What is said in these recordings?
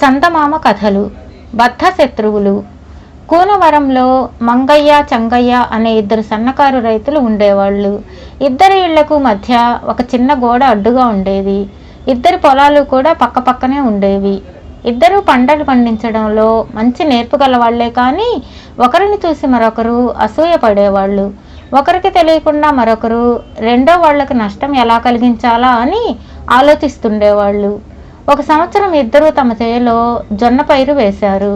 చందమామ కథలు. బద్ధ శత్రువులు. కూనవరంలో మంగయ్య, చంగయ్య అనే ఇద్దరు సన్నకారు రైతులు ఉండేవాళ్ళు. ఇద్దరి ఇళ్లకు మధ్య ఒక చిన్న గోడ అడ్డుగా ఉండేది. ఇద్దరి పొలాలు కూడా పక్కపక్కనే ఉండేవి. ఇద్దరూ పంటలు పండించడంలో మంచి నేర్పుగల వాళ్లే, కానీ ఒకరిని చూసి మరొకరు అసూయ పడేవాళ్ళు. ఒకరికి తెలియకుండా మరొకరు రెండో వాళ్లకు నష్టం ఎలా కలిగించాలా అని ఆలోచిస్తుండేవాళ్ళు. ఒక సంవత్సరం ఇద్దరూ తమ చేలో జొన్న పైరు వేశారు.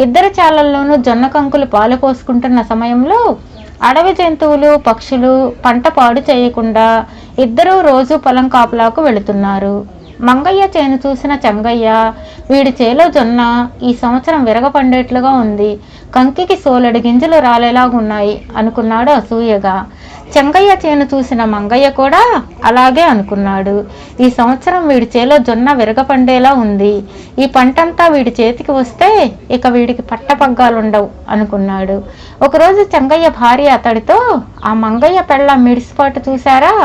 ఇద్దరి చాలల్లోనూ జొన్న కంకులు పాలు పోసుకుంటున్న సమయంలో అడవి జంతువులు, పక్షులు పంట పాడు చేయకుండా ఇద్దరూ రోజు పొలం కాపులాకు వెళుతున్నారు. మంగయ్య చేను చూసిన చంగయ్య, వీడి చేలో జొన్న ఈ సంవత్సరం విరగపండేట్లుగా ఉంది, కంకికి సోలెడు గింజలు రాలేలాగున్నాయి అనుకున్నాడు అసూయగా. చంగయ్య చేను చూసిన మంగయ్య కూడా అలాగే అనుకున్నాడు. ఈ సంవత్సరం వీడి చేలో జొన్న విరగపండేలా ఉంది, ఈ పంటంతా వీడి చేతికి వస్తే ఇక వీడికి పట్టపగ్గాలుండవు అనుకున్నాడు. ఒకరోజు చంగయ్య భార్య అతడితో, ఆ మంగయ్య పెళ్ళ మిడిసిపాటు చూశారా?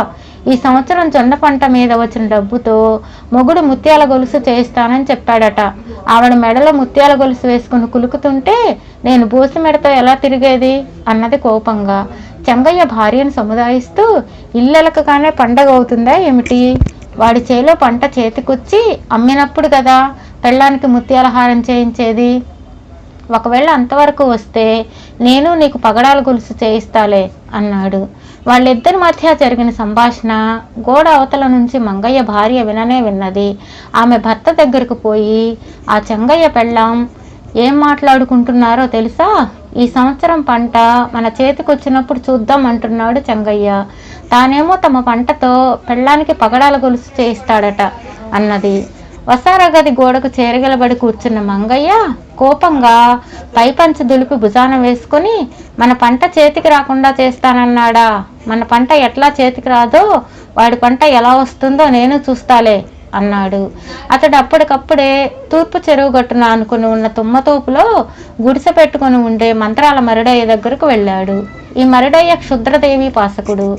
ఈ సంవత్సరం జొన్న పంట మీద వచ్చిన డబ్బుతో మొగుడు ముత్యాల గొలుసు చేయిస్తానని చెప్పాడట. ఆవిడ మెడలో ముత్యాల గొలుసు వేసుకుని కులుకుతుంటే నేను బోసి మెడతో ఎలా తిరిగేది అన్నది కోపంగా. చంగయ్య భార్యను సముదాయిస్తూ, ఇల్లెలకగానే పండగ అవుతుందా ఏమిటి? వాడి చేలో పంట చేతికొచ్చి అమ్మినప్పుడు కదా పెళ్ళానికి ముత్యాల హారం చేయించేది. ఒకవేళ అంతవరకు వస్తే నేను నీకు పగడాల గొలుసు చేయిస్తాలే అన్నాడు. వాళ్ళిద్దరి మధ్య జరిగిన సంభాషణ గోడ అవతల నుంచి మంగయ్య భార్య విన్నది. ఆమె భర్త దగ్గరకు పోయి, ఆ చంగయ్య పెళ్ళాం ఏం మాట్లాడుకుంటున్నారో తెలుసా? ఈ సంవత్సరం పంట మన చేతికొచ్చినప్పుడు చూద్దాం అంటున్నాడు చంగయ్య. తానేమో తమ పంటతో పెళ్ళానికి పగడాల గొలుసు చేయిస్తాడట అన్నది. వసారగది గోడకు చేరగలబడి కూర్చున్న మంగయ్య కోపంగా పైపంచ దులిపి భుజాన వేసుకుని, మన పంట చేతికి రాకుండా చేస్తానన్నాడా? మన పంట ఎట్లా చేతికి రాదో వాడి పంట ఎలా వస్తుందో నేను చూస్తాలే అన్నాడు. అతడు అప్పటికప్పుడే తూర్పు చెరువు గట్టున అనుకుని ఉన్న తుమ్మతోపులో గుడిసె పెట్టుకుని ఉండే మంత్రాల మరిడయ్య దగ్గరకు వెళ్ళాడు. ఈ మరిడయ్య క్షుద్రదేవి పాసకుడు.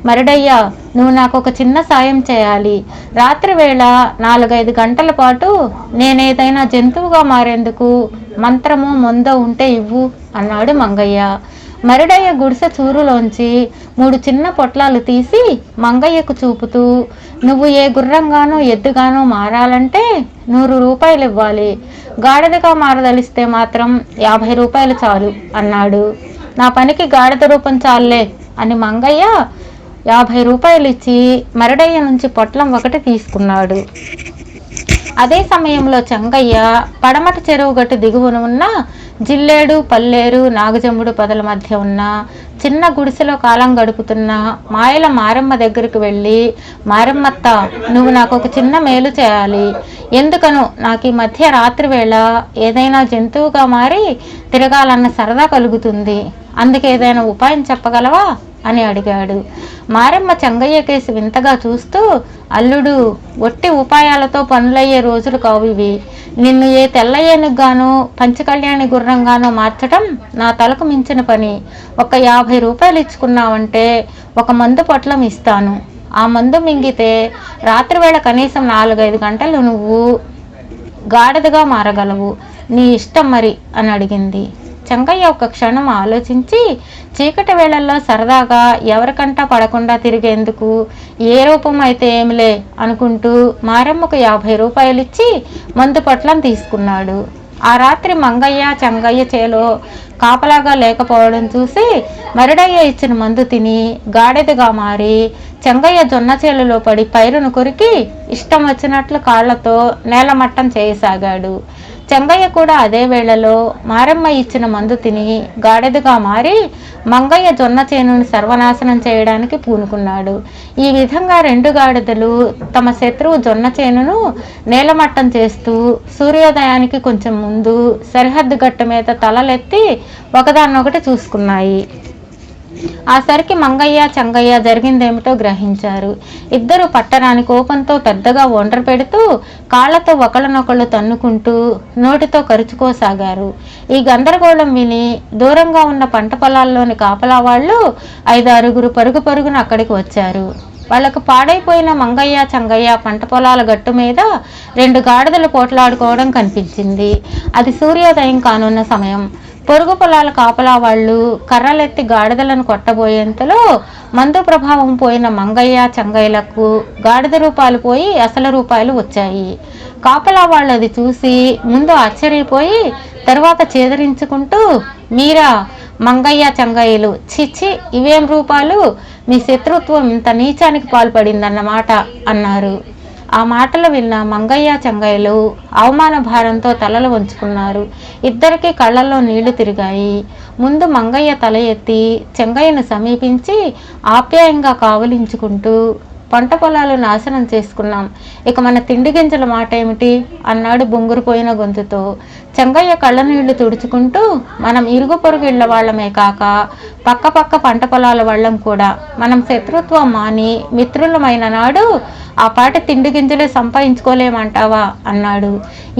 మరిడయ్య, నువ్వు నాకు ఒక చిన్న సాయం చేయాలి. రాత్రి వేళ 4-5 గంటల పాటు నేనేదైనా జంతువుగా మారేందుకు మంత్రము మందో ఉంటే ఇవ్వు అన్నాడు మంగయ్య. మరిడయ్య గుడిసె చూరులోంచి 3 చిన్న పొట్లాలు తీసి మంగయ్యకు చూపుతూ, నువ్వు ఏ గుర్రంగానో ఎద్దుగానో మారాలంటే 100 రూపాయలు ఇవ్వాలి. గాడిదగా మారదలిస్తే మాత్రం 50 రూపాయలు చాలు అన్నాడు. నా పనికి గాడిద రూపం చాలులే అని మంగయ్య 50 రూపాయలు ఇచ్చి మరిడయ్య నుంచి పొట్లం ఒకటి తీసుకున్నాడు. అదే సమయంలో చంగయ్య పడమట చెరువు గట్టు దిగువన ఉన్న జిల్లేడు, పల్లేరు, నాగజంబుడు పొదల మధ్య ఉన్న చిన్న గుడిసెలో కాలం గడుపుతున్న మాయల మారమ్మ దగ్గరికి వెళ్ళి, మారమ్మత్త, నువ్వు నాకు ఒక చిన్న మేలు చేయాలి. ఎందుకనో నాకు ఈ మధ్య రాత్రి వేళ ఏదైనా జంతువుగా మారి తిరగాలన్న సరదా కలుగుతుంది. అందుకేదైనా ఉపాయం చెప్పగలవా అని అడిగాడు. మారమ్మ చంగయ్య కేసి వింతగా చూస్తూ, అల్లుడు, ఒట్టి ఉపాయాలతో పనులయ్యే రోజులు కావు ఇవి. నిన్ను ఏ తెల్ల ఏనుగుగానో పంచకళ్యాణి గుర్రంగానో మార్చటం నా తలకు మించిన పని. ఒక 50 రూపాయలు ఇచ్చుకున్నావంటే ఒక మందు పొట్లం ఇస్తాను. ఆ మందు మింగితే రాత్రివేళ కనీసం 4-5 గంటలు నువ్వు గాడిదగా మారగలవు. నీ ఇష్టం మరి అని అడిగింది. చంగయ్య ఒక క్షణం ఆలోచించి, చీకటి వేళల్లో సరదాగా ఎవరికంటా పడకుండా తిరిగేందుకు ఏ రూపం అయితే ఏమిలే అనుకుంటూ మారమ్మకు 50 రూపాయలు ఇచ్చి మందు పొట్లం తీసుకున్నాడు. ఆ రాత్రి మంగయ్య చంగయ్య చేలో కాపలాగా లేకపోవడం చూసి మరిడయ్య ఇచ్చిన మందు తిని గాడిదగా మారి చంగయ్య జొన్న చేలలో పడి పైరును కొరికి ఇష్టం వచ్చినట్లు కాళ్లతో నేలమట్టం చేయసాగాడు. చంగయ్య కూడా అదే వేళలో మారమ్మ ఇచ్చిన మందు తిని గాడిదగా మారి మంగయ్య జొన్న చేనుని సర్వనాశనం చేయడానికి పూనుకున్నాడు. ఈ విధంగా 2 గాడిదలు తమ శత్రువు జొన్న చేనును నేలమట్టం చేస్తూ సూర్యోదయానికి కొంచెం ముందు సరిహద్దు గట్టు మీద తలలెత్తి ఒకదాన్నొకటి చూసుకున్నాయి. ఆ సరికి మంగయ్య చంగయ్య జరిగిందేమిటో గ్రహించారు. ఇద్దరు పట్టరాని కోపంతో పెద్దగా ఒండ్ర పెడుతూ కాళ్లతో ఒకళ్ళనొకళ్ళు తన్నుకుంటూ నోటితో కరుచుకోసాగారు. ఈ గందరగోళం విని దూరంగా ఉన్న పంట పొలాల్లోని కాపలా వాళ్ళు 5-6 పరుగు పరుగున అక్కడికి వచ్చారు. వాళ్ళకు పాడైపోయిన మంగయ్య చంగయ్య పంట పొలాల గట్టు మీద 2 గాడిదలు పోట్లాడుకోవడం కనిపించింది. అది సూర్యోదయం కానున్న సమయం. పొరుగు పొలాల కాపలా వాళ్ళు కర్రలెత్తి గాడిదలను కొట్టబోయేంతలో మందు ప్రభావం పోయిన మంగయ్య చంగయ్యలకు గాడిద రూపాలు పోయి అసలు రూపాయలు వచ్చాయి. కాపలా వాళ్ళు అది చూసి ముందు ఆశ్చర్యపోయి తర్వాత చేదరించుకుంటూ, మీరా మంగయ్య చంగయ్యలు, చిచ్చి ఇవేం రూపాలు, మీ శత్రుత్వం ఇంత నీచానికి పాల్పడిందన్నమాట అన్నారు. ఆ మాటలు విన్న మంగయ్య చంగయ్యలు అవమాన భారంతో తలలు వంచుకున్నారు. ఇద్దరికి కళ్ళల్లో నీళ్లు తిరిగాయి. ముందు మంగయ్య తల ఎత్తి చెంగయ్యను సమీపించి ఆప్యాయంగా కావలించుకుంటూ, పంట పొలాలు నాశనం చేసుకున్నాం, ఇక మన తిండి గింజల మాట ఏమిటి అన్నాడు బొంగురుపోయిన గొంతుతో. చెంగయ్య కళ్ళ నీళ్లు తుడుచుకుంటూ, మనం ఇరుగు పొరుగు ఇళ్ల వాళ్ళమే కాక పక్క పంట పొలాల వాళ్ళం కూడా, మనం శత్రుత్వం మాని మిత్రులమైన నాడు ఆ పాటి తిండి గింజలే సంపాదించుకోలేమంటావా అన్నాడు.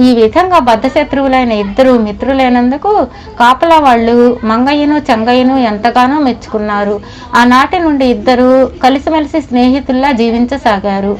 ఈ విధంగా బద్ధశత్రువులైన ఇద్దరు మిత్రులైనందుకు కాపలా వాళ్ళు మంగయ్యను చంగయ్యను ఎంతగానో మెచ్చుకున్నారు. ఆనాటి నుండి ఇద్దరు కలిసిమెలిసి స్నేహితుల్లా జీవించసాగారు.